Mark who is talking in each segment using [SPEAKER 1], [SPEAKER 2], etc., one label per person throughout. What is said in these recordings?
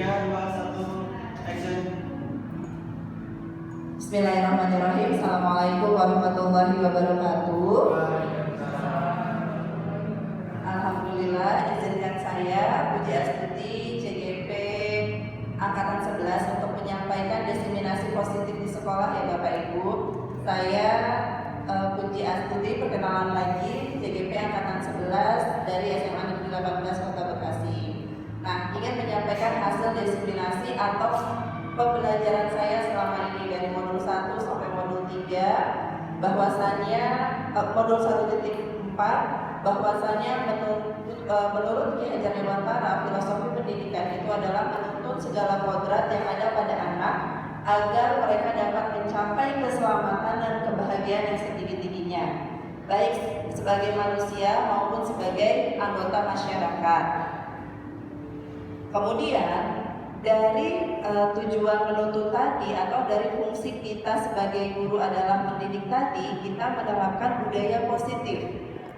[SPEAKER 1] 3, 2, 1, action.
[SPEAKER 2] Bismillahirrahmanirrahim. Assalamualaikum warahmatullahi wabarakatuh. Alhamdulillah, izinkan saya Puji Astuti CGP Angkatan 11 untuk menyampaikan diseminasi positif di sekolah ya Bapak Ibu. Saya Puji Astuti, perkenalan lagi, CGP Angkatan 11 dari SMA Negeri 18 Kota Bekasi. Nah, ingin menyampaikan hasil diseminasi atau pembelajaran saya selama ini dari modul 1 sampai modul 3, bahwasannya modul 1.4, bahwasannya menurut Ki Hajar Dewantara, filosofi pendidikan itu adalah menuntut segala kodrat yang ada pada anak agar mereka dapat mencapai keselamatan dan kebahagiaan yang setinggi-tingginya, baik sebagai manusia maupun sebagai anggota masyarakat. Kemudian dari tujuan menuntut tadi atau dari fungsi kita sebagai guru adalah mendidik tadi, kita menerapkan budaya positif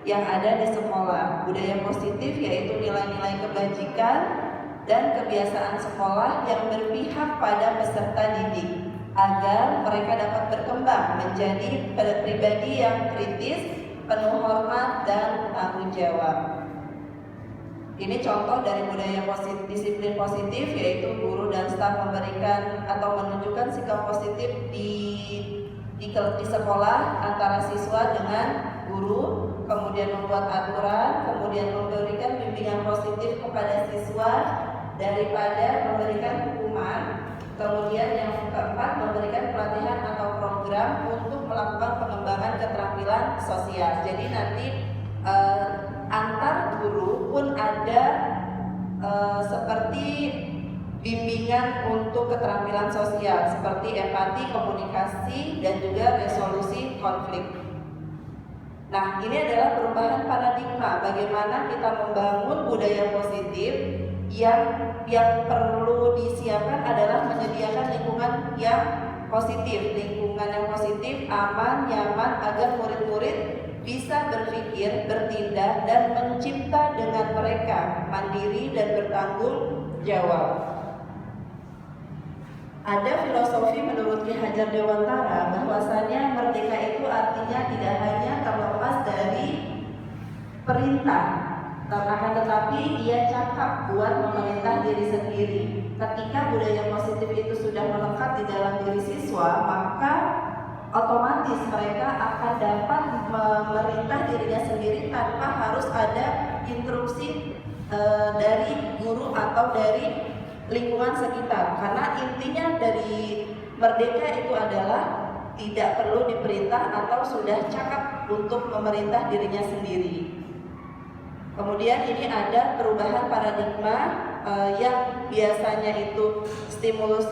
[SPEAKER 2] yang ada di sekolah. Budaya positif yaitu nilai-nilai kebajikan dan kebiasaan sekolah yang berpihak pada peserta didik agar mereka dapat berkembang menjadi pribadi yang kritis, penuh hormat dan tanggung jawab. Ini contoh dari budaya positif, disiplin positif, yaitu guru dan staf memberikan atau menunjukkan sikap positif di sekolah antara siswa dengan guru, kemudian membuat aturan, kemudian memberikan bimbingan positif kepada siswa daripada memberikan hukuman. Kemudian yang keempat, memberikan pelatihan atau program untuk melakukan pengembangan keterampilan sosial. Jadi nanti antar guru pun ada seperti bimbingan untuk keterampilan sosial seperti empati, komunikasi, dan juga resolusi konflik. Nah, ini adalah perubahan paradigma bagaimana kita membangun budaya positif yang perlu disiapkan adalah menyediakan lingkungan yang positif, aman, nyaman agar murid-murid bisa berpikir, bertindak, dan mencipta dengan mereka mandiri dan bertanggung jawab. Ada filosofi menurut Ki Hajar Dewantara bahwasanya merdeka itu artinya tidak hanya terlepas dari perintah, akan tetapi ia cakap buat memerintah diri sendiri. Ketika budaya positif itu sudah melekat di dalam diri siswa, maka otomatis mereka akan dapat memerintah dirinya sendiri tanpa harus ada instruksi dari guru atau dari lingkungan sekitar. Karena intinya dari merdeka itu adalah tidak perlu diperintah atau sudah cakap untuk memerintah dirinya sendiri. Kemudian ini ada perubahan paradigma yang biasanya itu stimulus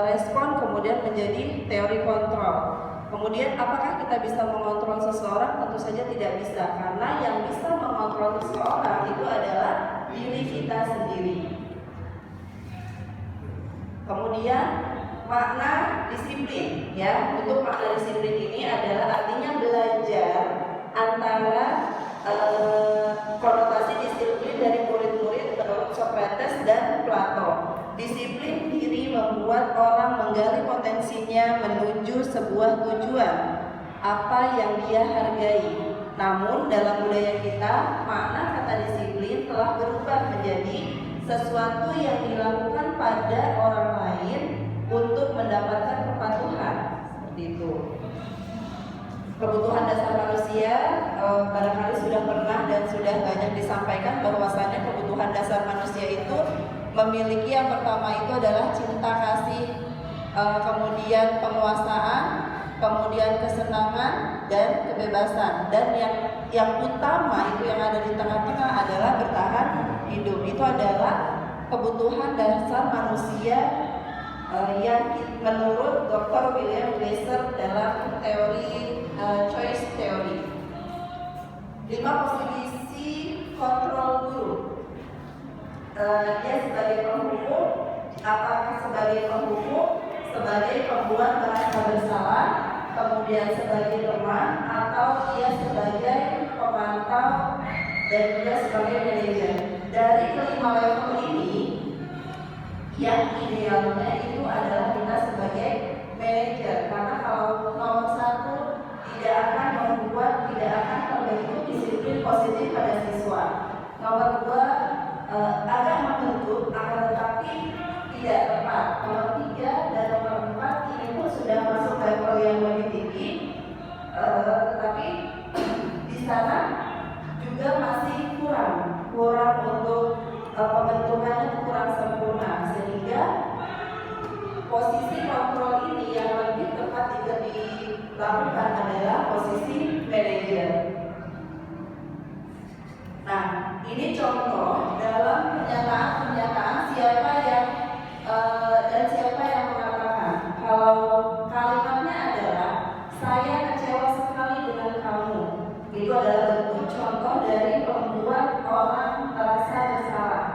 [SPEAKER 2] respon kemudian menjadi teori kontrol. Kemudian apakah kita bisa mengontrol seseorang? Tentu saja tidak bisa, karena yang bisa mengontrol seseorang itu adalah diri kita sendiri. Kemudian makna disiplin, ya, untuk makna disiplin ini adalah artinya belajar antara konotasi disiplin dari murid-murid menurut Socrates dan Plato. Disiplin diri membuat orang menggali potensinya menuju sebuah tujuan apa yang dia hargai. Namun dalam budaya kita, makna kata disiplin telah berubah menjadi sesuatu yang dilakukan pada orang lain untuk mendapatkan kepatuhan. Seperti itu. Kebutuhan dasar manusia barangkali sudah pernah dan sudah banyak disampaikan bahwasanya kebutuhan dasar manusia itu memiliki yang pertama itu adalah cinta kasih, kemudian penguasaan, kemudian kesenangan dan kebebasan, dan yang utama itu yang ada di tengah-tengah adalah bertahan hidup. Itu adalah kebutuhan dasar manusia yang menurut Dr. William Glasser dalam teori choice theory. 5 posisi kontrol guru. Dia sebagai penghukum, apakah sebagai penghukum, sebagai pembuat merasa bersalah, kemudian sebagai teman, atau dia sebagai pemantau dan juga sebagai manajer. Dari kelima level ini yang idealnya itu adalah kita sebagai manajer, karena kalau nomor satu tidak akan membentuk disiplin positif pada siswa. Nomor dua agak membentuk, akan tetapi tidak tepat. Nomor tiga dan nomor empat ini pun sudah masuk level yang lebih tinggi, tetapi di sana juga masih kurang untuk pembentukannya kurang sempurna, sehingga posisi kontrol ini yang lebih tepat jika dilakukan adalah posisi manajer. Nah, ini contoh dalam pernyataan siapa yang siapa yang mengatakan. Kalau kalimatnya adalah saya kecewa sekali dengan kamu, itu adalah bentuk contoh dari membuat orang merasa bersalah.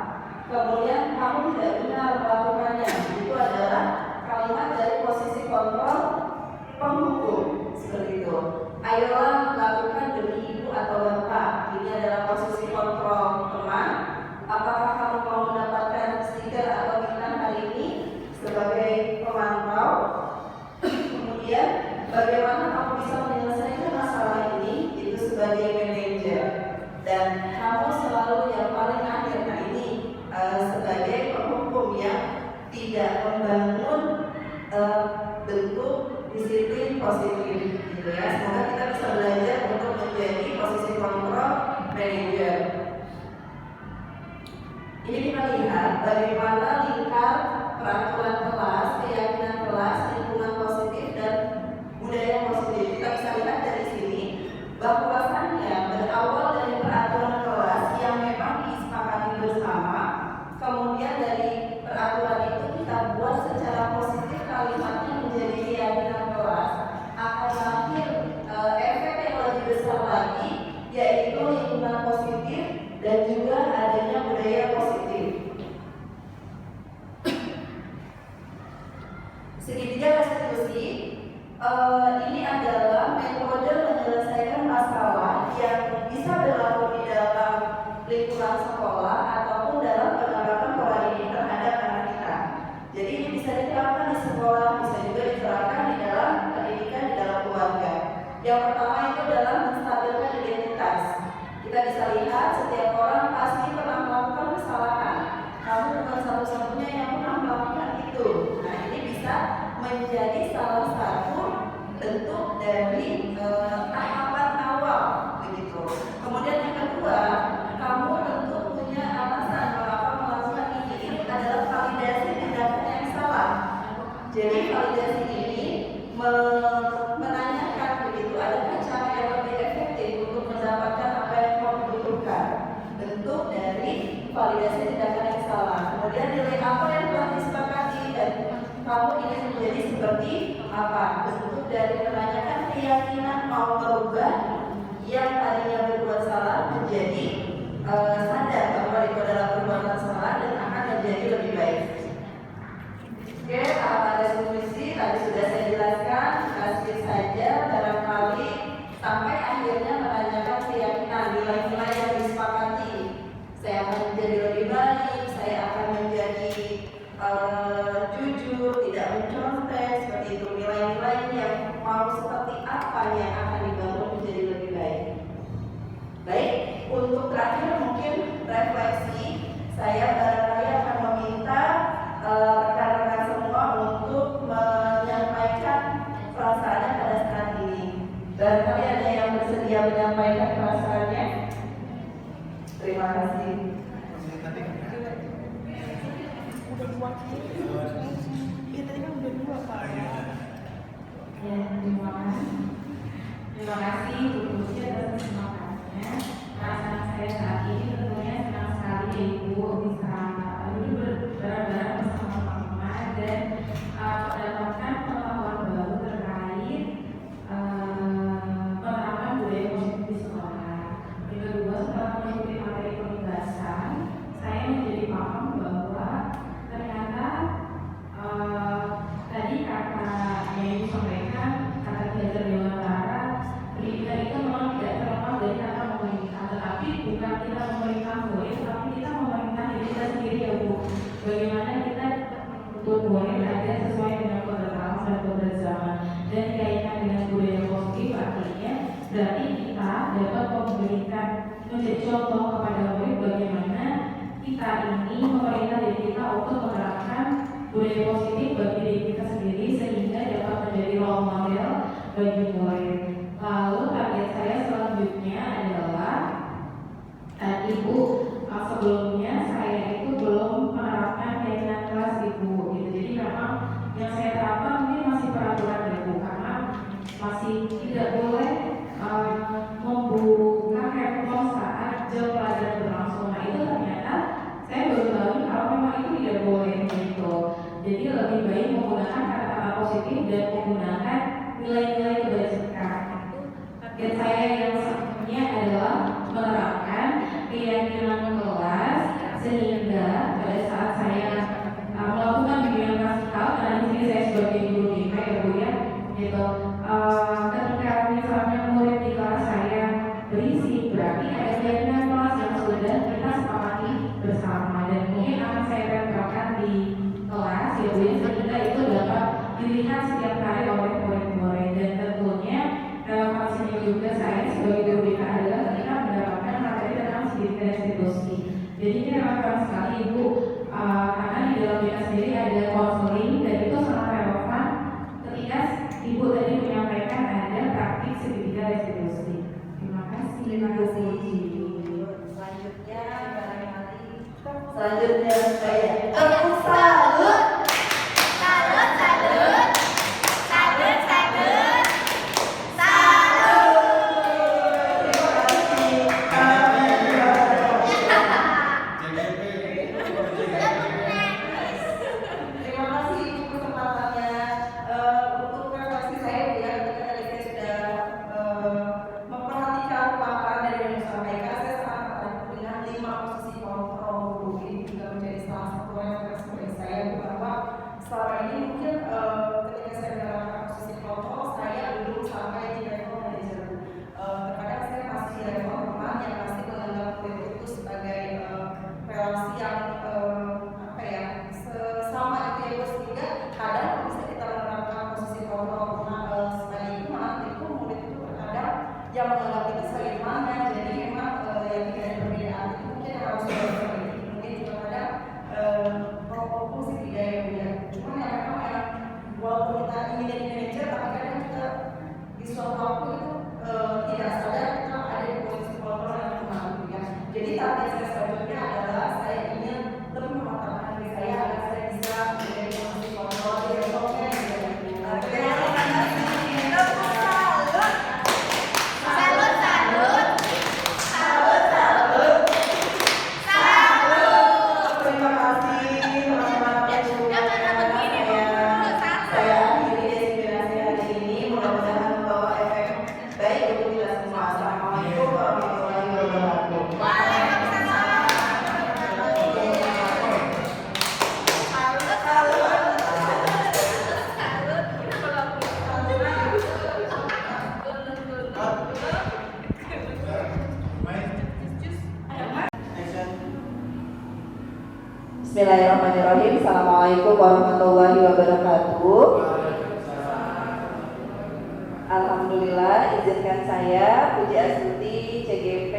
[SPEAKER 2] Kemudian kamu tidak benar melakukannya, itu adalah kalimat dari posisi kontrol penghukum, seperti itu. Ayolah lakukan demi ibu atau bapak, ini adalah posisi kontrol teman. Apakah kamu mau mendapatkan stiker atau bintang hari ini sebagai pemantau? Kemudian bagaimana kamu bisa menyelesaikan masalah ini, itu sebagai manajer. Dan kamu selalu yang paling akhir. Nah, ini sebagai penghukum yang tidak membangun bentuk disiplin positif, gitu ya. Semoga kita bisa belajar untuk menjadi posisi kontrol manager. Ini kita lihat bagaimana lingkar peraturan kelas, keyakinan kelas, lingkungan positif dan budaya positif. Kita bisa lihat dari sini bahwasannya berawal dari peraturan kelas yang memang disepakati bersama. Kemudian dari peraturan itu kita buat secara positif kalimatnya menjadi keyakinan kelas, akan lahir efek yang lebih besar lagi, yaitu lingkungan positif dan juga adanya budaya positif. Segitiga restitusi ini adalah metode menyelesaikan masalah yang bisa berlaku di dalam lingkungan sekolah ataupun dalam penerapan pola didik terhadap anak kita. Jadi ini bisa diterapkan di sekolah, bisa juga diterapkan di dalam pendidikan di dalam keluarga. Yang pertama itu adalah menstabilkan identitas. Kita bisa lihat setiap orang pasti pernah melakukan kesalahan. Kamu bukan satu-satunya yang pernah melakukan itu. Nah, ini bisa menjadi salah satu bentuk dari tahapan awal, begitu. Kemudian yang kedua, kamu tentu punya alasan mengapa melakukan ini. Ini adalah validasi tindakan yang salah. Jadi validasi ini menanyakan, begitu, adakah cara yang lebih efektif untuk mendapatkan apa yang kamu butuhkan. Bentuk dari validasi tindakan yang salah. Kemudian nilai apa yang telah disepakati dan kamu ingin menjadi seperti apa. Bentuk dari menanyakan keyakinan mau berubah yang tadinya berbuat salah menjadi sadar bahwa itu adalah perbuatan salah dan akan menjadi lebih baik. Oke, tahapan restitusi tadi sudah saya jelaskan. Kita skip saja barangkali sampai akhirnya menanyakan keyakinan, nilai-nilai yang disepakati. Saya akan menjadi lebih baik, saya akan menjadi jujur, tidak mencontek, seperti itu. Nilai-nilai yang mau seperti apa yang akan dibangun menjadi lebih baik. Baik, untuk terakhir mungkin refleksi, saya barangkali akan meminta rekan-rekan semua untuk menyampaikan perasaannya pada saat ini. Barangkali ada yang bersedia menyampaikan perasaannya. Terima kasih.
[SPEAKER 3] Udah dua kali. Ya tadi kan udah dua Pak.
[SPEAKER 4] Ya, terima kasih Bu Lucia atas kesempatannya. Perasaan saya saat ini tentunya senang sekali Ibu bisa duduk bareng-bareng bersama teman-teman dan mendapatkan pengetahuan baru terkait penerapan budaya positif di sekolah. Yang kedua, setelah mengikuti materi penugasan, saya menjadi paham bahwa ternyata tadi kata yang Ibu sampaikan, kata Ki Hajar Dewantara, pendidikan itu memang tidak terlepas dari kata memerintah, tetapi bukan kita memerintah murid, tapi kita memerintah diri kita sendiri ya Bu. Bagaimana kita untuk murid ada sesuai dengan kodrat alam dan kodrat zaman, dan dikaitkan dengan budaya positif artinya berarti kita dapat menjadi contoh kepada murid bagaimana kita ini memerintah diri kita untuk menerapkan budaya positif bagi diri kita sendiri sehingga dapat menjadi role model bagi murid. Lalu target saya selanjutnya adalah Ibu, sebelumnya saya itu belum menerapkan keyakinan kelas Ibu gitu. Jadi memang yang saya terapkan mungkin masih peraturan Ibu karena masih tidak boleh membuka handphone saat jam pelajaran berlangsung. Nah itu ternyata saya baru tahu kalau memang itu tidak boleh gitu. Jadi lebih baik menggunakan kata-kata positif dan menggunakan nilai-nilai kebajikan. Target saya yang selanjutnya adalah menerapkan keyakinan kelas sehingga pada saat saya melakukan bimbingan klasikal, karena di sini saya sebagai guru BK ya Bu ya, gitu. Ketika misalnya murid di kelas saya berisi, berarti ada keyakinan kelas yang sudah kita sepakati bersama dan mungkin akan saya terapkan di kelas ya Bu ya, sehingga itu dapat dilihat setiap hari oleh murid-murid. Dan tentunya relevansinya juga saya sebagai guru BK adalah ketika mendapatkan materi tentang sidik dan restitusi. Jadi ini relevan sekali Ibu, karena di dalam BK sendiri ada konseling dan itu sangat relevan ketika Ibu tadi menyampaikan ada praktik sidik dan restitusi. Terima kasih.
[SPEAKER 2] Terima kasih. Selanjutnya saya tepuk salut.
[SPEAKER 5] Yang menganggap itu sebagai mana, jadi memang yang tidak ada perbedaan itu mungkin harus diperbaiki, mungkin juga ada fungsi tidak ya. Cuma yang memang yang walaupun kita ingin jadi manajer, tapi kadang kita di suatu waktu itu tidak sadar kita ada di posisi kontrol yang memang ya. Jadi target saya selanjutnya adalah saya ingin lebih mematangkan diri saya agar saya bisa menjadi posisi kontrol di besoknya gitu.
[SPEAKER 2] Bismillahirrahmanirrahim. Assalamualaikum warahmatullahi wabarakatuh. Alhamdulillah, izinkan saya Puji Astuti CGP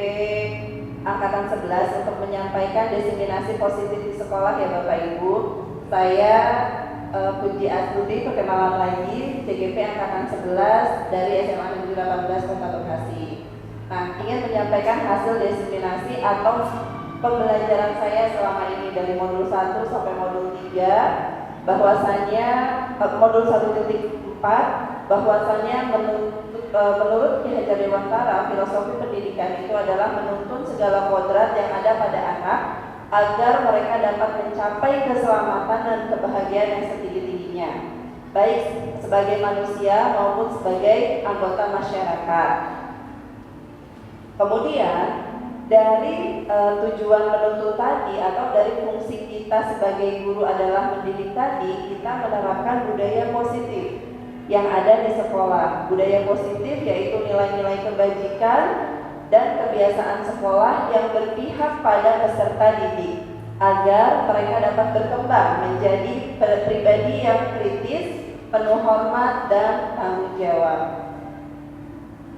[SPEAKER 2] Angkatan 11 untuk menyampaikan diseminasi positif di sekolah ya Bapak Ibu. Saya Puji Astuti, perkenalan lagi, CGP Angkatan 11 dari SMA Negeri 18 Kota Bekasi. Nah, ingin menyampaikan hasil diseminasi atau pembelajaran saya selama ini dari modul 1 sampai modul 3, bahwasannya modul 1.4 bahwasannya menurut Ki Hajar Dewantara, filosofi pendidikan itu adalah menuntun segala kodrat yang ada pada anak agar mereka dapat mencapai keselamatan dan kebahagiaan yang setinggi-tingginya, baik sebagai manusia maupun sebagai anggota masyarakat. Kemudian dari tujuan menuntun tadi atau dari fungsi kita sebagai guru adalah mendidik tadi, kita menerapkan budaya positif yang ada di sekolah. Budaya positif yaitu nilai-nilai kebajikan dan kebiasaan sekolah yang berpihak pada peserta didik agar mereka dapat berkembang menjadi pribadi yang kritis, penuh hormat dan tanggung jawab.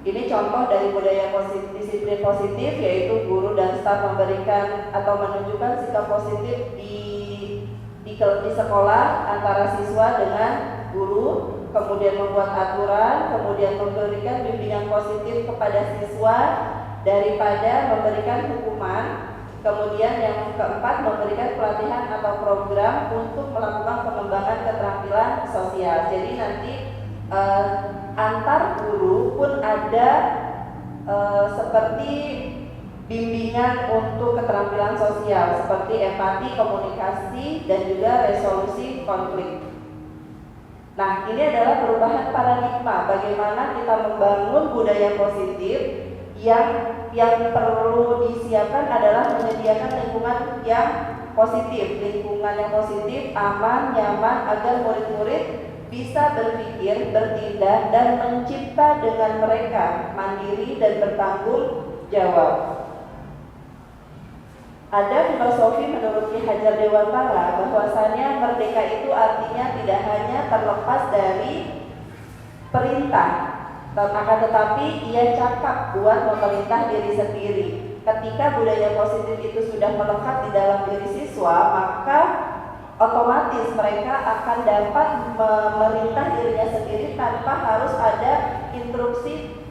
[SPEAKER 2] Ini contoh dari budaya disiplin positif, yaitu guru dan staf memberikan atau menunjukkan sikap positif di sekolah antara siswa dengan guru, kemudian membuat aturan, kemudian memberikan bimbingan positif kepada siswa daripada memberikan hukuman. Kemudian yang keempat, memberikan pelatihan atau program untuk melakukan pengembangan keterampilan sosial. Jadi nanti antar guru pun ada seperti bimbingan untuk keterampilan sosial seperti empati, komunikasi, dan juga resolusi konflik. Nah, ini adalah perubahan paradigma bagaimana kita membangun budaya positif. Yang perlu disiapkan adalah menyediakan lingkungan yang positif, aman, nyaman, agar murid-murid bisa berpikir, bertindak, dan mencipta dengan mereka mandiri dan bertanggung jawab. Ada filosofi menurut Ki Hajar Dewantara bahwasanya merdeka itu artinya tidak hanya terlepas dari perintah, akan tetapi ia cakap buat memerintah diri sendiri. Ketika budaya positif itu sudah melekat di dalam diri siswa, maka otomatis mereka akan dapat memerintah dirinya sendiri tanpa harus ada instruksi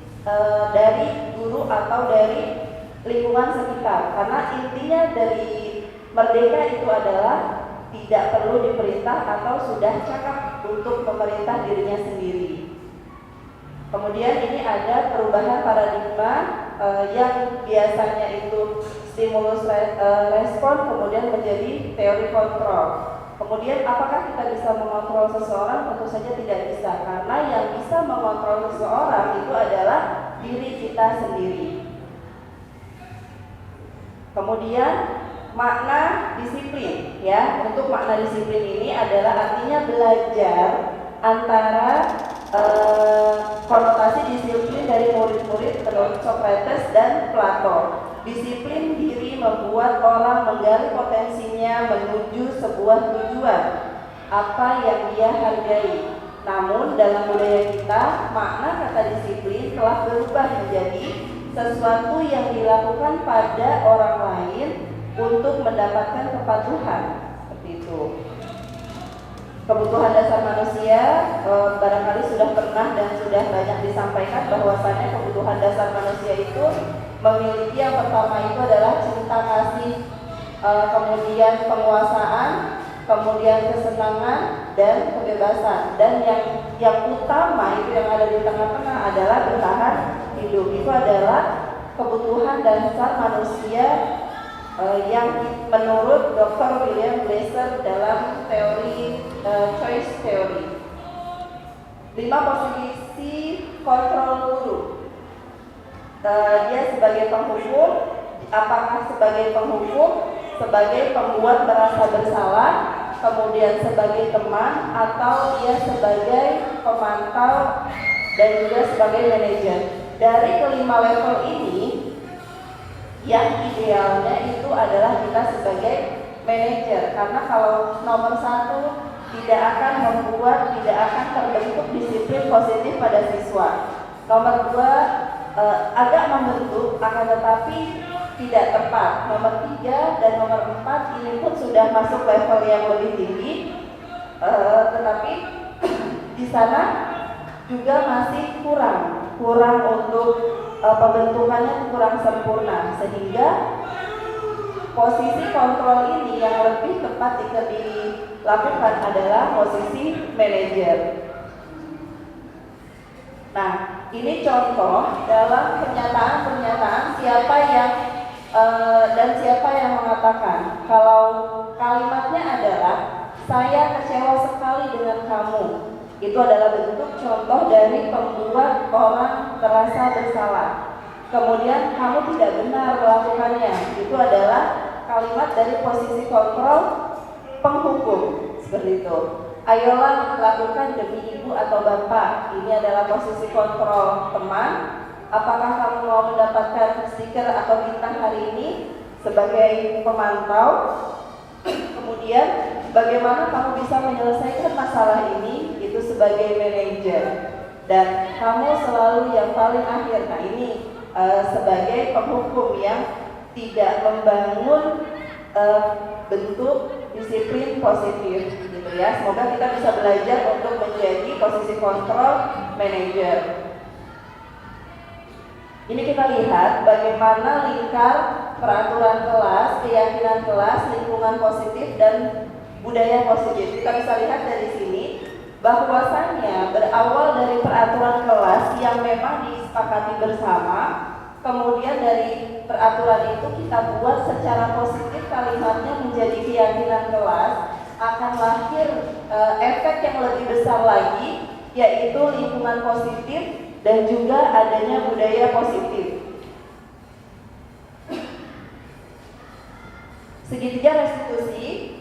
[SPEAKER 2] dari guru atau dari lingkungan sekitar. Karena intinya dari merdeka itu adalah tidak perlu diperintah atau sudah cakap untuk memerintah dirinya sendiri. Kemudian ini ada perubahan paradigma yang biasanya itu stimulus respon kemudian menjadi teori kontrol. Kemudian apakah kita bisa mengontrol seseorang? Tentu saja tidak bisa, karena yang bisa mengontrol seseorang itu adalah diri kita sendiri. Kemudian makna disiplin, ya. Untuk makna disiplin ini adalah artinya belajar antara konotasi disiplin dari murid-murid menurut Socrates dan Plato. Disiplin diri membuat orang menggali potensinya menuju sebuah tujuan apa yang dia hargai. Namun dalam budaya kita, makna kata disiplin telah berubah menjadi sesuatu yang dilakukan pada orang lain untuk mendapatkan kepatuhan. Seperti itu. Kebutuhan dasar manusia barangkali sudah pernah dan sudah banyak disampaikan bahwasannya kebutuhan dasar manusia itu memiliki yang pertama itu adalah cinta kasih, kemudian penguasaan, kemudian kesenangan dan kebebasan, dan yang utama itu yang ada di tengah-tengah adalah bertahan hidup. Itu adalah kebutuhan dasar manusia yang menurut Dr. William Glasser dalam teori choice theory. 5 posisi kontrol guru. Dia sebagai penghukum, apakah sebagai penghukum, sebagai pembuat merasa bersalah, kemudian sebagai teman, atau dia sebagai pemantau dan juga sebagai manajer. Dari kelima level ini, yang idealnya itu adalah kita sebagai manajer, karena kalau nomor 1 tidak akan terbentuk disiplin positif pada siswa. Nomor 2 agak membentuk, akan tetapi tidak tepat. Nomor 3 dan nomor 4 ini pun sudah masuk level yang lebih tinggi, tetapi di sana juga masih kurang untuk pembentukannya kurang sempurna, sehingga posisi kontrol ini yang lebih tepat jika dilakukan adalah posisi manajer. Nah, ini contoh dalam pernyataan siapa yang mengatakan. Kalau kalimatnya adalah saya kecewa sekali dengan kamu. Itu adalah bentuk contoh dari pembuat orang terasa bersalah. Kemudian kamu tidak benar melakukannya. Itu adalah kalimat dari posisi kontrol penghukum. Seperti itu. Ayolah lakukan demi ibu atau bapak. Ini adalah posisi kontrol teman. Apakah kamu mau mendapatkan stiker atau bintang hari ini sebagai pemantau? Kemudian bagaimana kamu bisa menyelesaikan masalah ini itu sebagai manajer, dan kamu selalu yang paling akhir. Nah ini sebagai penghukum yang tidak membangun bentuk disiplin positif gitu ya. Semoga kita bisa belajar untuk menjadi posisi kontrol manager. Ini kita lihat bagaimana lingkar peraturan kelas, keyakinan kelas, lingkungan positif, dan budaya positif. Kita bisa lihat dari sini bahwasannya berawal dari peraturan kelas yang memang disepakati bersama, kemudian dari peraturan itu kita buat secara positif, kalimatnya menjadi keyakinan kelas, akan lahir efek yang lebih besar lagi, yaitu lingkungan positif dan juga adanya budaya positif. Segitiga restitusi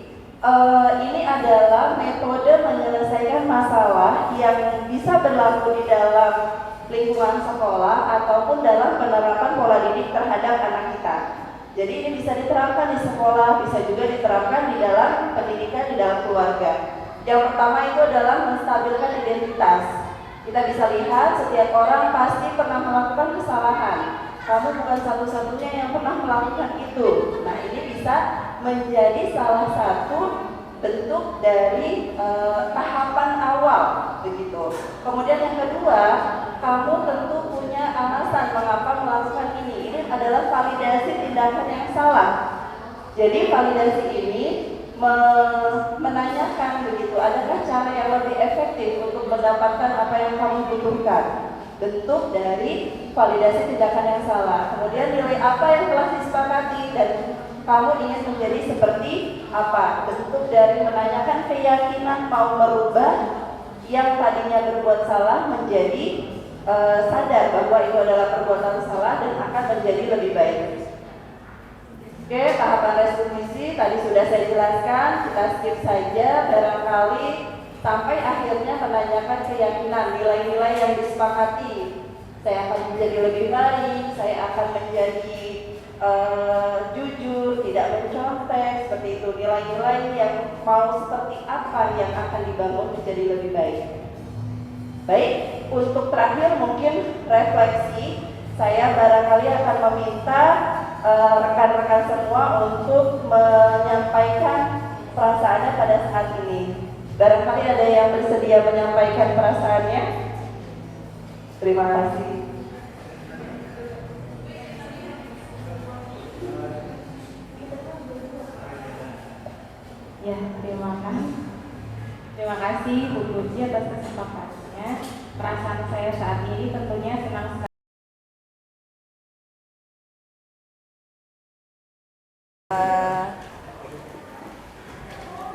[SPEAKER 2] ini adalah metode menyelesaikan masalah yang bisa berlaku di dalam lingkungan sekolah ataupun dalam penerapan pola didik terhadap anak kita. Jadi ini bisa diterapkan di sekolah, bisa juga diterapkan di dalam pendidikan, di dalam keluarga. Yang pertama itu adalah menstabilkan identitas. Kita bisa lihat setiap orang pasti pernah melakukan kesalahan. Kamu bukan satu-satunya yang pernah melakukan itu. Nah ini bisa menjadi salah satu bentuk dari tahapan awal begitu. Kemudian yang kedua, kamu tentu punya alasan mengapa melakukan ini. Ini adalah validasi tindakan yang salah. Jadi validasi ini menanyakan begitu, adakah cara yang lebih efektif untuk mendapatkan apa yang kamu butuhkan. Bentuk dari validasi tindakan yang salah. Kemudian nilai apa yang telah disepakati dan kamu ingin menjadi seperti apa. Bentuk dari menanyakan keyakinan mau merubah yang tadinya berbuat salah menjadi sadar bahwa itu adalah perbuatan salah dan akan menjadi lebih baik. Oke, tahapan restitusi tadi sudah saya jelaskan, kita skip saja barangkali sampai akhirnya menanyakan keyakinan, nilai-nilai yang disepakati. Saya akan menjadi lebih baik, saya akan menjadi jujur, tidak mencontek, seperti itu. Nilai-nilai yang mau seperti apa yang akan dibangun menjadi lebih baik. Baik, untuk terakhir mungkin refleksi, saya barangkali akan meminta rekan-rekan semua untuk menyampaikan perasaannya pada saat ini. Barangkali ada yang bersedia menyampaikan perasaannya. Terima kasih.
[SPEAKER 4] Ya, terima kasih Bu Puji atas kesempatannya. Perasaan saya saat ini tentunya senang sekali.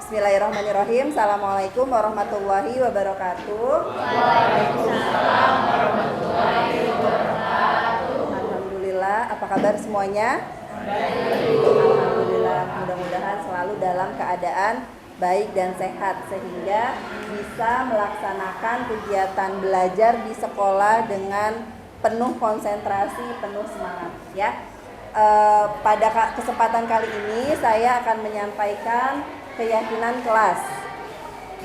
[SPEAKER 2] Bismillahirrahmanirrahim. Assalamualaikum warahmatullahi wabarakatuh.
[SPEAKER 3] Waalaikumsalam warahmatullahi wabarakatuh.
[SPEAKER 2] Alhamdulillah, apa kabar semuanya? Alhamdulillah, mudah-mudahan selalu dalam keadaan baik dan sehat sehingga bisa melaksanakan kegiatan belajar di sekolah dengan penuh konsentrasi, penuh semangat ya. Pada kesempatan kali ini saya akan menyampaikan keyakinan kelas.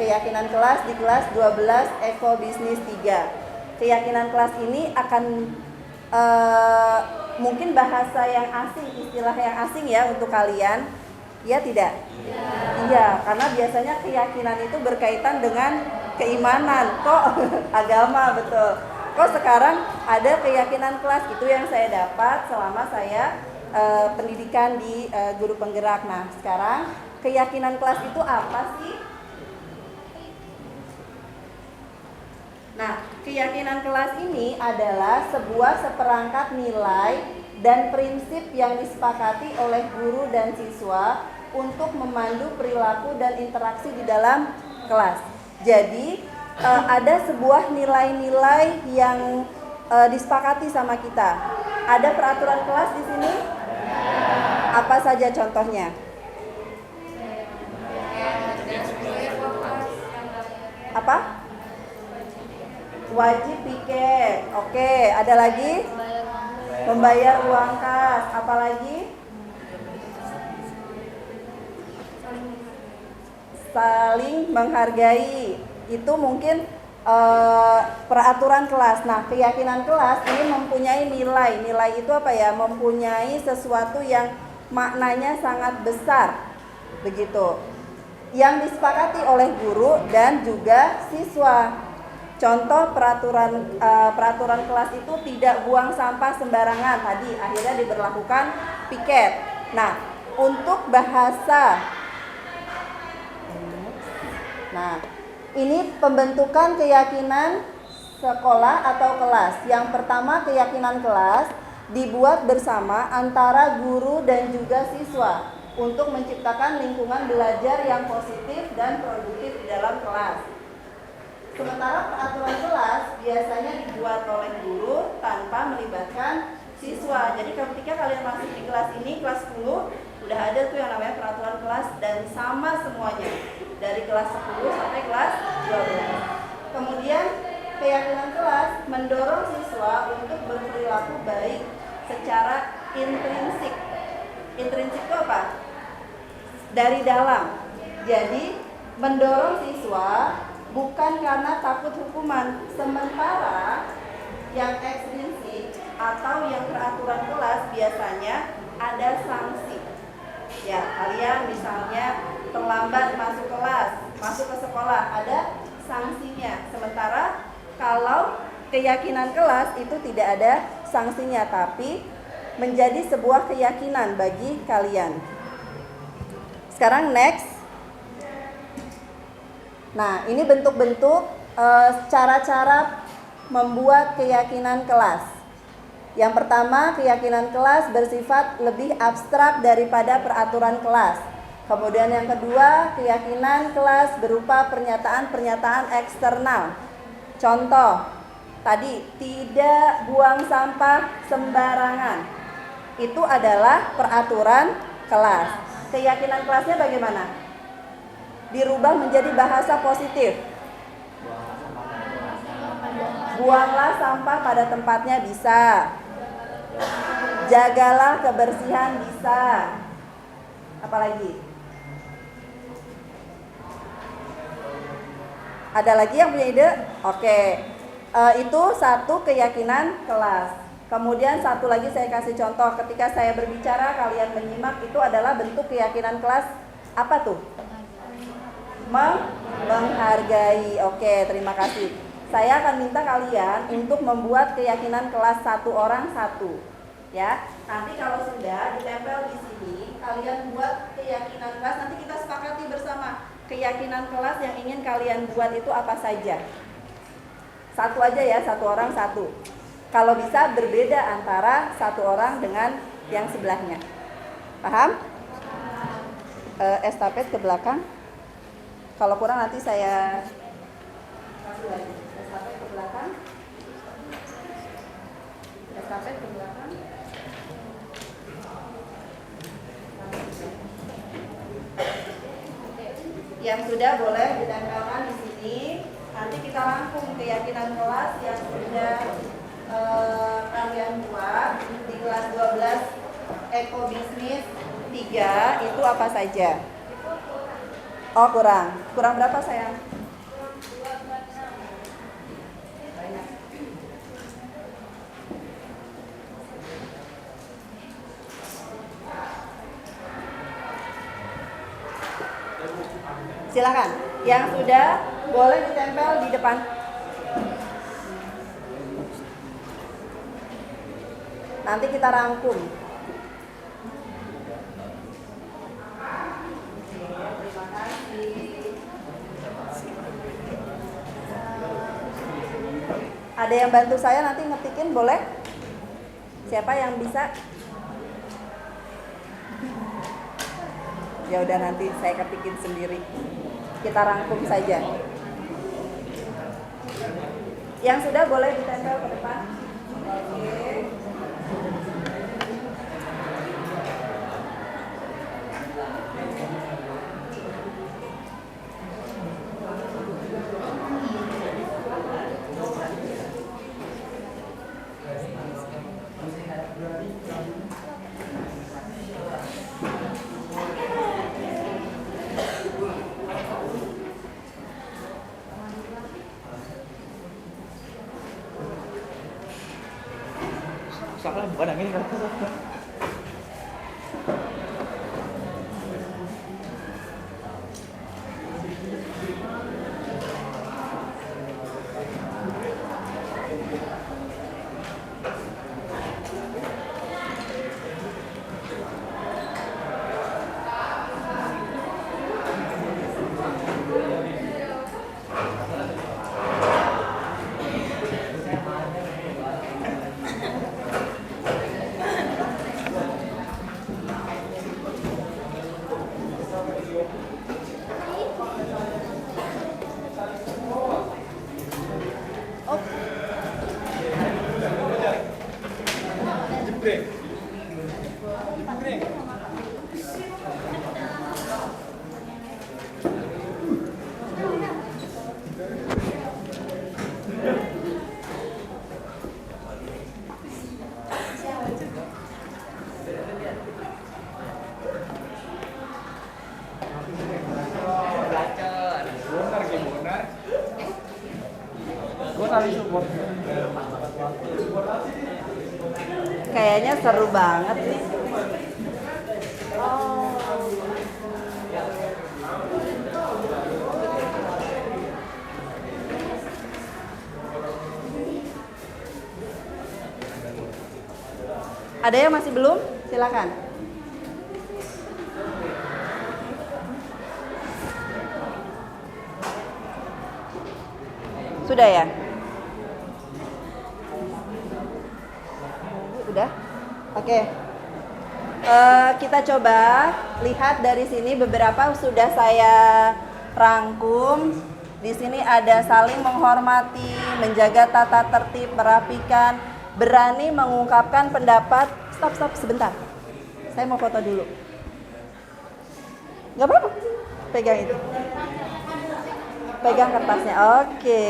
[SPEAKER 2] Keyakinan kelas di kelas 12 Eko Bisnis 3. Keyakinan kelas ini akan mungkin bahasa yang asing, istilah yang asing ya untuk kalian. Ya tidak? Iya, karena biasanya keyakinan itu berkaitan dengan keimanan. Kok agama, betul. Kok sekarang ada keyakinan kelas, itu yang saya dapat selama saya pendidikan di guru penggerak. Nah, sekarang keyakinan kelas itu apa sih? Nah, keyakinan kelas ini adalah sebuah seperangkat nilai dan prinsip yang disepakati oleh guru dan siswa untuk memandu perilaku dan interaksi di dalam kelas. Jadi, ada sebuah nilai-nilai yang disepakati sama kita. Ada peraturan kelas di sini? Apa saja contohnya? Apa? Wajib piket. Oke, ada lagi? Membayar uang kas. Apa lagi? saling menghargai. Itu mungkin peraturan kelas. Nah, keyakinan kelas ini mempunyai nilai. Nilai itu apa ya? Mempunyai sesuatu yang maknanya sangat besar. Begitu. Yang disepakati oleh guru dan juga siswa. Contoh peraturan kelas itu tidak buang sampah sembarangan. Tadi akhirnya diberlakukan piket. Nah, untuk bahasa. Nah, ini pembentukan keyakinan sekolah atau kelas. Yang pertama, keyakinan kelas dibuat bersama antara guru dan juga siswa untuk menciptakan lingkungan belajar yang positif dan produktif di dalam kelas. Sementara peraturan kelas biasanya dibuat oleh guru tanpa melibatkan siswa. Jadi ketika kalian masuk di kelas ini, kelas 10, udah ada tuh yang namanya peraturan kelas dan sama semuanya. Dari kelas 10 sampai kelas 12. Kemudian keyakinan kelas mendorong siswa untuk berperilaku baik secara intrinsik. Intrinsik itu apa? Dari dalam. Jadi mendorong siswa bukan karena takut hukuman. Sementara yang ekstrinsik atau yang peraturan kelas biasanya ada sanksi. Ya, kalian misalnya terlambat masuk kelas, masuk ke sekolah, ada sanksinya. Sementara kalau keyakinan kelas itu tidak ada sanksinya, tapi menjadi sebuah keyakinan bagi kalian. Sekarang next. Nah, ini bentuk-bentuk cara-cara membuat keyakinan kelas. Yang pertama, keyakinan kelas bersifat lebih abstrak daripada peraturan kelas. Kemudian yang kedua, keyakinan kelas berupa pernyataan-pernyataan eksternal. Contoh, tadi tidak buang sampah sembarangan. Itu adalah peraturan kelas. Keyakinan kelasnya bagaimana? Dirubah menjadi bahasa positif. Buanglah sampah pada tempatnya bisa. Jagalah kebersihan bisa. Apalagi? Ada lagi yang punya ide? Oke. Itu satu keyakinan kelas. Kemudian satu lagi saya kasih contoh. Ketika saya berbicara kalian menyimak, itu adalah bentuk keyakinan kelas. Apa tuh? Menghargai. Oke, terima kasih. Saya akan minta kalian untuk membuat keyakinan kelas satu orang satu, ya. Nanti kalau sudah ditempel di sini, kalian buat keyakinan kelas. Nanti kita sepakati bersama keyakinan kelas yang ingin kalian buat itu apa saja. Satu aja ya, satu orang satu. Kalau bisa berbeda antara satu orang dengan yang sebelahnya. Paham? Estafet ke belakang. Kalau kurang nanti saya kasih lagi. Estafet ke belakang. Estafet ke belakang. Yang sudah boleh ditempelkan di sini. Nanti kita rangkum keyakinan kelas yang sudah kalian buat di kelas 12 Ekobisnis 3 itu apa saja? Oh, kurang berapa sayang? Banyak. Silakan. Yang sudah boleh ditempel di depan. Nanti kita rangkum. Terima kasih. Ada yang bantu saya nanti ngetikin boleh? Siapa yang bisa? Ya udah nanti saya ketikin sendiri. Kita rangkum saja. Yang sudah boleh ditempel ke depan. Oke. Kayaknya seru banget nih. Ada yang masih belum? Silakan. Sudah ya? Udah? Oke. Kita coba lihat dari sini beberapa sudah saya rangkum. Di sini ada saling menghormati, menjaga tata tertib, merapikan, berani mengungkapkan pendapat. Stop sebentar. Saya mau foto dulu. Gak apa-apa. Pegang itu. Pegang kertasnya. Oke.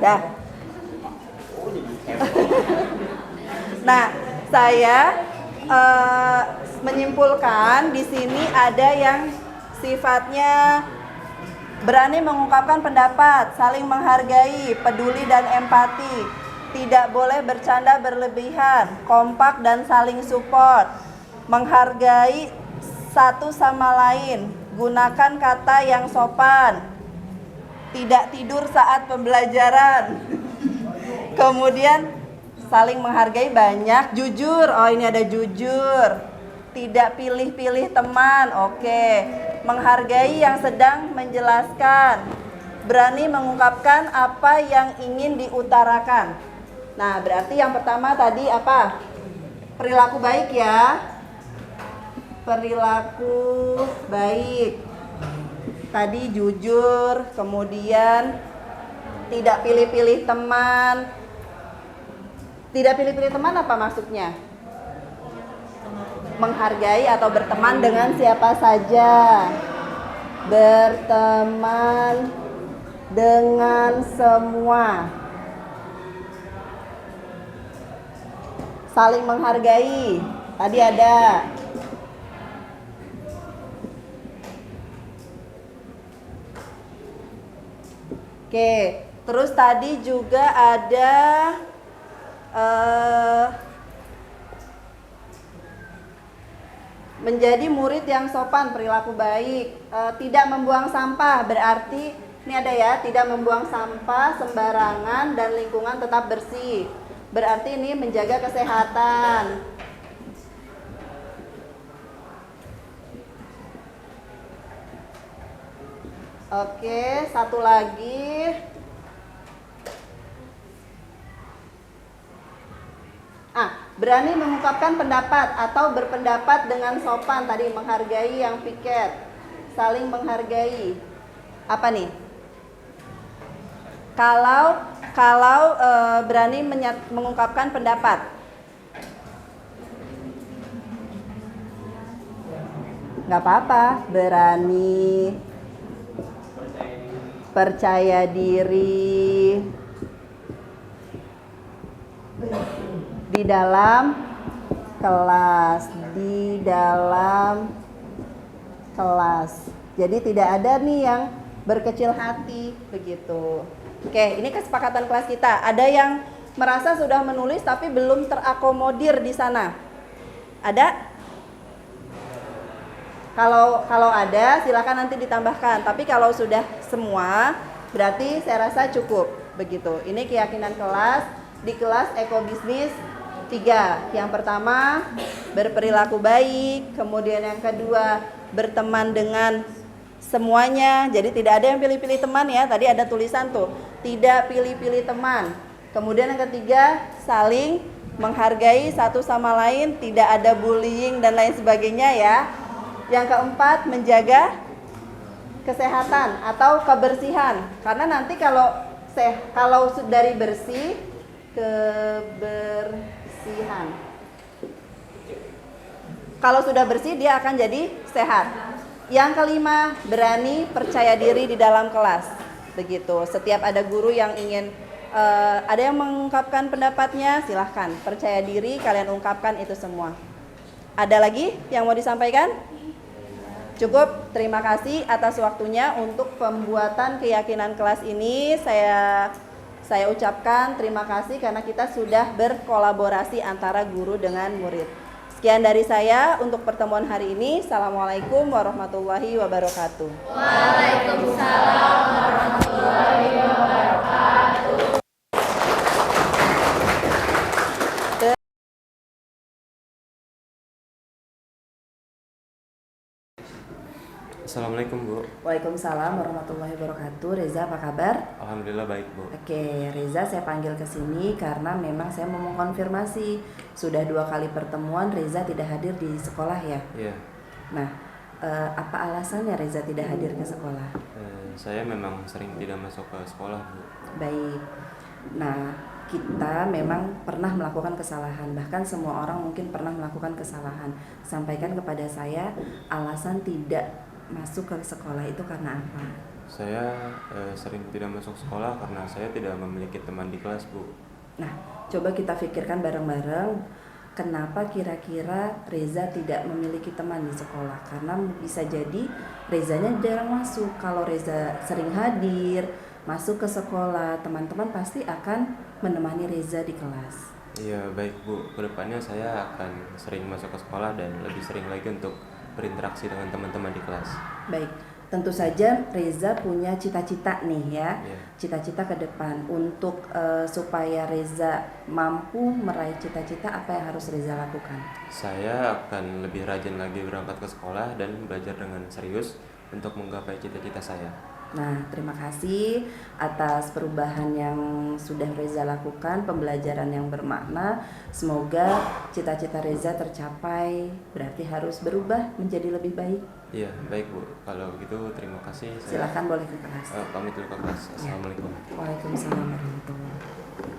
[SPEAKER 2] Dah. Nah, saya menyimpulkan di sini ada yang sifatnya berani mengungkapkan pendapat, saling menghargai, peduli dan empati, tidak boleh bercanda berlebihan, kompak dan saling support, menghargai satu sama lain, gunakan kata yang sopan, tidak tidur saat pembelajaran. Kemudian saling menghargai banyak, jujur. Oh, ini ada jujur. Tidak pilih-pilih teman. Oke. Menghargai yang sedang menjelaskan. Berani mengungkapkan apa yang ingin diutarakan. Nah, berarti yang pertama tadi apa? Perilaku baik ya. Perilaku baik. Tadi jujur, kemudian tidak pilih-pilih teman. Tidak pilih-pilih teman apa maksudnya? Menghargai atau berteman dengan siapa saja. Berteman dengan semua. Saling menghargai. Tadi ada. Oke, terus tadi juga ada menjadi murid yang sopan, perilaku baik, tidak membuang sampah, berarti ini ada ya, tidak membuang sampah sembarangan dan lingkungan tetap bersih, berarti ini menjaga kesehatan. Oke, satu lagi. Berani mengungkapkan pendapat atau berpendapat dengan sopan, tadi menghargai yang piket, saling menghargai. Apa nih? Kalau berani mengungkapkan pendapat, nggak apa-apa, berani, percaya diri. Di dalam kelas, jadi tidak ada nih yang berkecil hati begitu. Oke, ini kesepakatan kelas kita. Ada yang merasa sudah menulis tapi belum terakomodir di sana? Ada? Kalau ada silakan nanti ditambahkan. Tapi kalau sudah semua berarti saya rasa cukup begitu. Ini keyakinan kelas di kelas ekobisnis 3. Yang pertama berperilaku baik, kemudian yang kedua berteman dengan semuanya. Jadi tidak ada yang pilih-pilih teman ya. Tadi ada tulisan tuh, tidak pilih-pilih teman. Kemudian yang ketiga saling menghargai satu sama lain, tidak ada bullying dan lain sebagainya ya. Yang keempat, menjaga kesehatan atau kebersihan. Karena nanti kalau dari bersih, kebersihan. Kalau sudah bersih dia akan jadi sehat. Yang kelima, berani percaya diri di dalam kelas. Begitu. Setiap ada guru yang ingin ada yang mengungkapkan pendapatnya, silahkan. Percaya diri, kalian ungkapkan itu semua. Ada lagi yang mau disampaikan? Cukup, terima kasih atas waktunya untuk pembuatan keyakinan kelas ini. Saya ucapkan terima kasih karena kita sudah berkolaborasi antara guru dengan murid. Sekian dari saya untuk pertemuan hari ini. Assalamualaikum warahmatullahi wabarakatuh.
[SPEAKER 6] Waalaikumsalam warahmatullahi wabarakatuh.
[SPEAKER 1] Assalamualaikum Bu.
[SPEAKER 2] Waalaikumsalam warahmatullahi wabarakatuh. Reza, apa kabar?
[SPEAKER 1] Alhamdulillah baik Bu.
[SPEAKER 2] Oke, Reza, saya panggil ke sini karena memang saya mau mengkonfirmasi. Sudah 2 kali pertemuan Reza tidak hadir di sekolah ya?
[SPEAKER 1] Iya.
[SPEAKER 2] Nah, apa alasannya Reza tidak hadir ke sekolah?
[SPEAKER 1] Saya memang sering tidak masuk ke sekolah Bu.
[SPEAKER 2] Baik. Nah, kita memang pernah melakukan kesalahan. Bahkan semua orang mungkin pernah melakukan kesalahan. Sampaikan kepada saya alasan tidak masuk ke sekolah itu karena apa?
[SPEAKER 1] Saya sering tidak masuk sekolah karena saya tidak memiliki teman di kelas Bu.
[SPEAKER 2] Nah, coba kita pikirkan bareng-bareng, kenapa kira-kira Reza tidak memiliki teman di sekolah? Karena bisa jadi Rezanya jarang masuk. Kalau Reza sering hadir, masuk ke sekolah, teman-teman pasti akan menemani Reza di kelas.
[SPEAKER 1] Iya baik Bu, kedepannya saya akan sering masuk ke sekolah dan lebih sering lagi untuk berinteraksi dengan teman-teman di kelas.
[SPEAKER 2] Baik, tentu saja Reza punya cita-cita nih ya.
[SPEAKER 1] Iya.
[SPEAKER 2] Cita-cita ke depan untuk supaya Reza mampu meraih cita-cita, apa yang harus Reza lakukan?
[SPEAKER 1] Saya akan lebih rajin lagi berangkat ke sekolah dan belajar dengan serius untuk menggapai cita-cita saya.
[SPEAKER 2] Nah, terima kasih atas perubahan yang sudah Reza lakukan, pembelajaran yang bermakna. Semoga cita-cita Reza tercapai, berarti harus berubah menjadi lebih baik.
[SPEAKER 1] Iya, baik Bu. Kalau begitu terima kasih.
[SPEAKER 2] Silakan boleh ke kelas.
[SPEAKER 1] Pamit dulu ke kelas. Assalamualaikum.
[SPEAKER 2] Waalaikumsalam warahmatullahi wabarakatuh.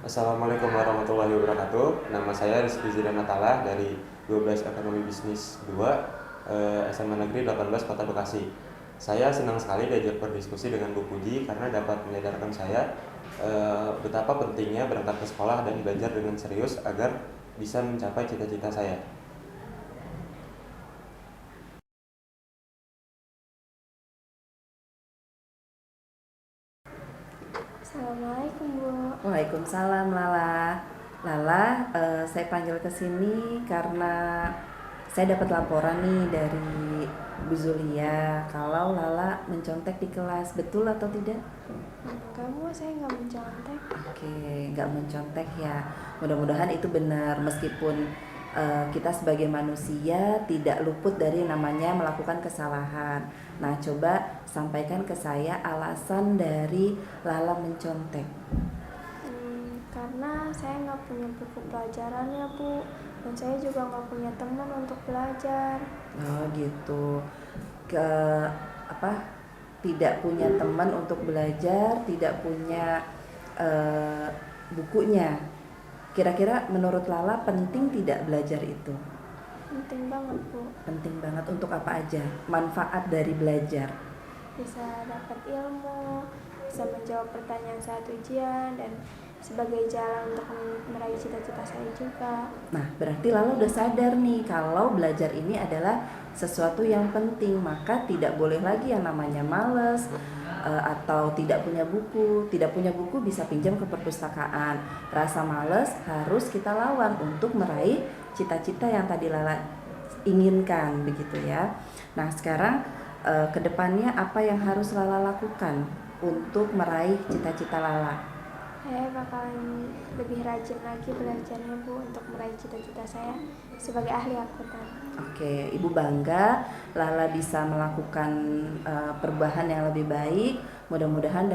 [SPEAKER 1] Assalamualaikum warahmatullahi wabarakatuh. Nama saya Rizky Zidan Natala dari 12 Ekonomi Bisnis 2 SMA Negeri 18 Kota Bekasi. Saya senang sekali diajak berdiskusi dengan Bu Puji karena dapat menyadarkan saya betapa pentingnya berangkat ke sekolah dan belajar dengan serius agar bisa mencapai cita-cita saya.
[SPEAKER 3] Assalamualaikum Bu.
[SPEAKER 2] Waalaikumsalam Lala. Lala, saya panggil ke sini karena saya dapat laporan nih dari Bu Zulia kalau Lala mencontek di kelas, betul atau tidak?
[SPEAKER 3] Enggak Bu, saya nggak mencontek.
[SPEAKER 2] Oke, nggak mencontek ya. Mudah-mudahan itu benar, meskipun kita sebagai manusia tidak luput dari namanya melakukan kesalahan. Nah, coba sampaikan ke saya alasan dari Lala mencontek.
[SPEAKER 3] Karena saya nggak punya buku pelajarannya Bu, dan saya juga nggak punya teman untuk belajar.
[SPEAKER 2] Oh gitu. Tidak punya teman untuk belajar, tidak punya bukunya. Kira-kira menurut Lala penting tidak belajar itu?
[SPEAKER 3] Penting banget Bu.
[SPEAKER 2] Penting banget. Untuk apa aja manfaat dari belajar?
[SPEAKER 3] Bisa dapat ilmu, bisa menjawab pertanyaan saat ujian, dan sebagai jalan untuk meraih cita-cita saya juga.
[SPEAKER 2] Nah, berarti Lala udah sadar nih kalau belajar ini adalah sesuatu yang penting, maka tidak boleh lagi yang namanya males atau tidak punya buku. Tidak punya buku bisa pinjam ke perpustakaan. Rasa males harus kita lawan untuk meraih cita-cita yang tadi Lala inginkan, begitu ya. Nah, sekarang kedepannya apa yang harus Lala lakukan untuk meraih cita-cita Lala?
[SPEAKER 3] Saya bakalan lebih rajin lagi belajarnya Bu untuk meraih cita-cita saya sebagai ahli akuntan.
[SPEAKER 2] Oke, Ibu bangga Lala bisa melakukan perubahan yang lebih baik. Mudah-mudahan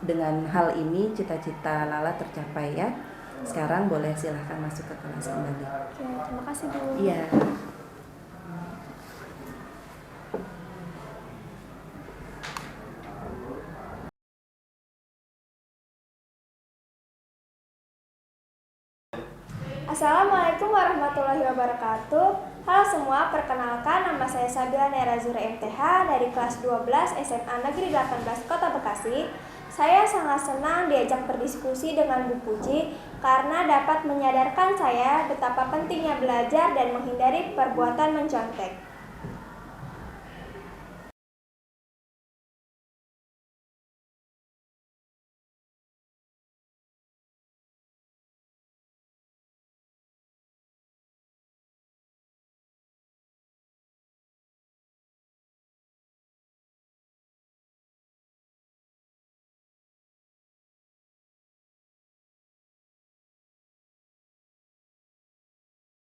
[SPEAKER 2] dengan hal ini cita-cita Lala tercapai ya. Sekarang boleh silahkan masuk ke kelas kembali.
[SPEAKER 3] Oke, terima kasih Bu.
[SPEAKER 2] Iya.
[SPEAKER 3] Assalamualaikum warahmatullahi wabarakatuh. Halo semua, perkenalkan nama saya Sabila Nerazura MTH dari kelas 12 SMA Negeri 18 Kota Bekasi. Saya sangat senang diajak berdiskusi dengan Bu Puji karena dapat menyadarkan saya betapa pentingnya belajar dan menghindari perbuatan mencontek.